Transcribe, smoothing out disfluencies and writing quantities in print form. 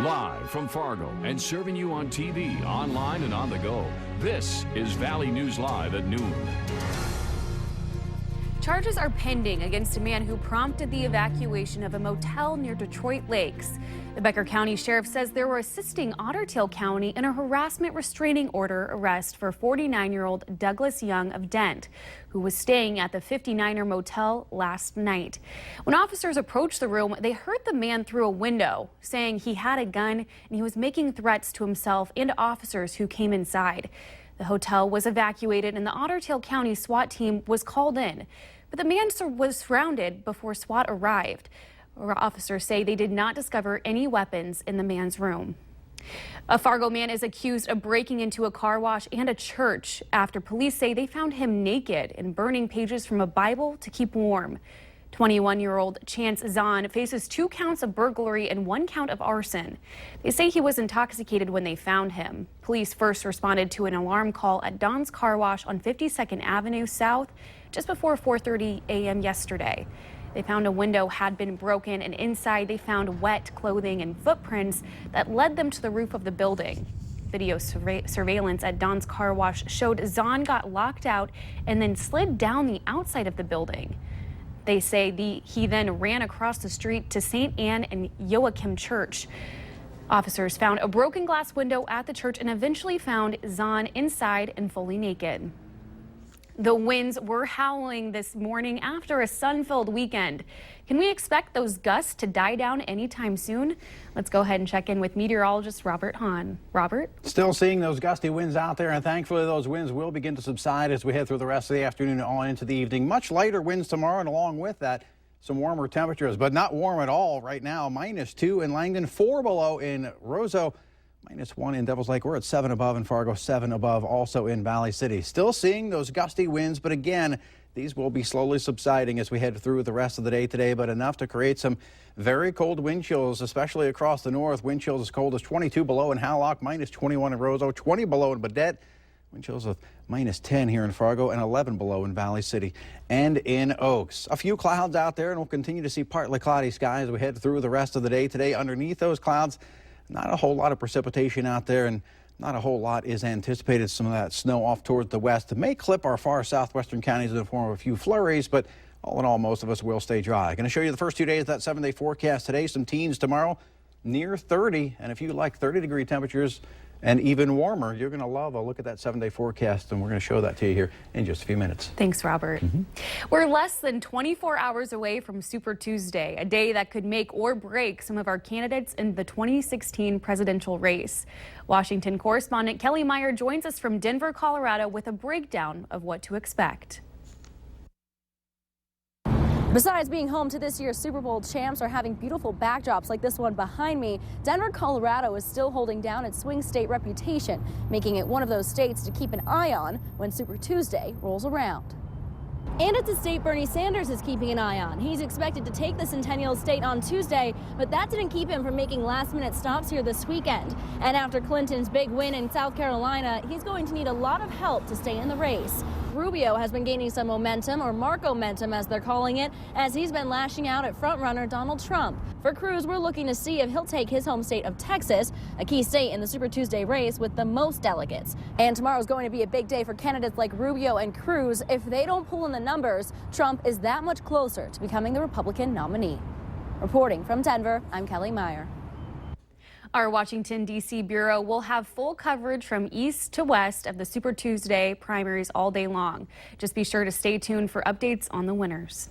Live from Fargo and serving you on TV, online, and on the go. This is Valley News Live at noon. Charges are pending against a man who prompted the evacuation of a motel near Detroit Lakes. The Becker County Sheriff says they were assisting Otter Tail County in a harassment restraining order arrest for 49-year-old Douglas Young of Dent, who was staying at the 59er motel last night. When officers approached the room, they heard the man through a window saying he had a gun and he was making threats to himself and officers who came inside. The hotel was evacuated and the Otter Tail County SWAT team was called in. But the man was surrounded before SWAT arrived. Officers say they did not discover any weapons in the man's room. A Fargo man is accused of breaking into a car wash and a church after police say they found him naked and burning pages from a Bible to keep warm. 21-year-old Chance Zahn faces 2 counts of burglary and 1 count of arson. They say he was intoxicated when they found him. Police first responded to an alarm call at Don's Car Wash on 52nd Avenue South just before 4:30 a.m. yesterday. They found a window had been broken, and inside they found wet clothing and footprints that led them to the roof of the building. Video surveillance at Don's Car Wash showed Zahn got locked out and then slid down the outside of the building. They say he then ran across the street to St. Anne and Joachim Church. Officers found a broken glass window at the church and eventually found Zahn inside and fully naked. The winds were howling this morning after a sun-filled weekend. Can we expect those gusts to die down anytime soon? Let's go ahead and check in with meteorologist Robert Hahn. Robert? Still seeing those gusty winds out there, and thankfully those winds will begin to subside as we head through the rest of the afternoon and on into the evening. Much lighter winds tomorrow, and along with that, some warmer temperatures, but not warm at all right now. -2 in Langdon, 4 below in Roseau. -1 in Devil's Lake. We're at 7 above in Fargo, 7 above also in Valley City. Still seeing those gusty winds, but again, these will be slowly subsiding as we head through the rest of the day today, but enough to create some very cold wind chills, especially across the north. Wind chills as cold as 22 below in Hallock, -21 in Roseau, 20 below in Baudette. Wind chills of -10 here in Fargo and 11 below in Valley City and in Oaks. A few clouds out there, and we'll continue to see partly cloudy skies as we head through the rest of the day today. Underneath those clouds, not a whole lot of precipitation out there, and not a whole lot is anticipated. Some of that snow off towards the west. It may clip our far southwestern counties in the form of a few flurries, but all in all, most of us will stay dry. Going to show you the first 2 days of that 7-day forecast today. Some teens tomorrow, near 30. And if you like 30-degree temperatures and even warmer, you're going to love a look at that 7-day forecast, and we're going to show that to you here in just a few minutes. Thanks, Robert. We're less than 24 hours away from Super Tuesday, a day that could make or break some of our candidates in the 2016 presidential race. Washington correspondent Kelly Meyer joins us from Denver, Colorado, with a breakdown of what to expect. Besides being home to this year's Super Bowl champs or having beautiful backdrops like this one behind me, Denver, Colorado is still holding down its swing state reputation, making it one of those states to keep an eye on when Super Tuesday rolls around. And it's a state Bernie Sanders is keeping an eye on. He's expected to take the Centennial State on Tuesday, but that didn't keep him from making last-minute stops here this weekend. And after Clinton's big win in South Carolina, he's going to need a lot of help to stay in the race. Rubio has been gaining some momentum, or Marco-mentum as they're calling it, as he's been lashing out at frontrunner Donald Trump. For Cruz, we're looking to see if he'll take his home state of Texas, a key state in the Super Tuesday race with the most delegates. And tomorrow's going to be a big day for candidates like Rubio and Cruz. If they don't pull in the numbers, Trump is that much closer to becoming the Republican nominee. Reporting from Denver, I'm Kelly Meyer. Our Washington, D.C. bureau will have full coverage from east to west of the Super Tuesday primaries all day long. Just be sure to stay tuned for updates on the winners.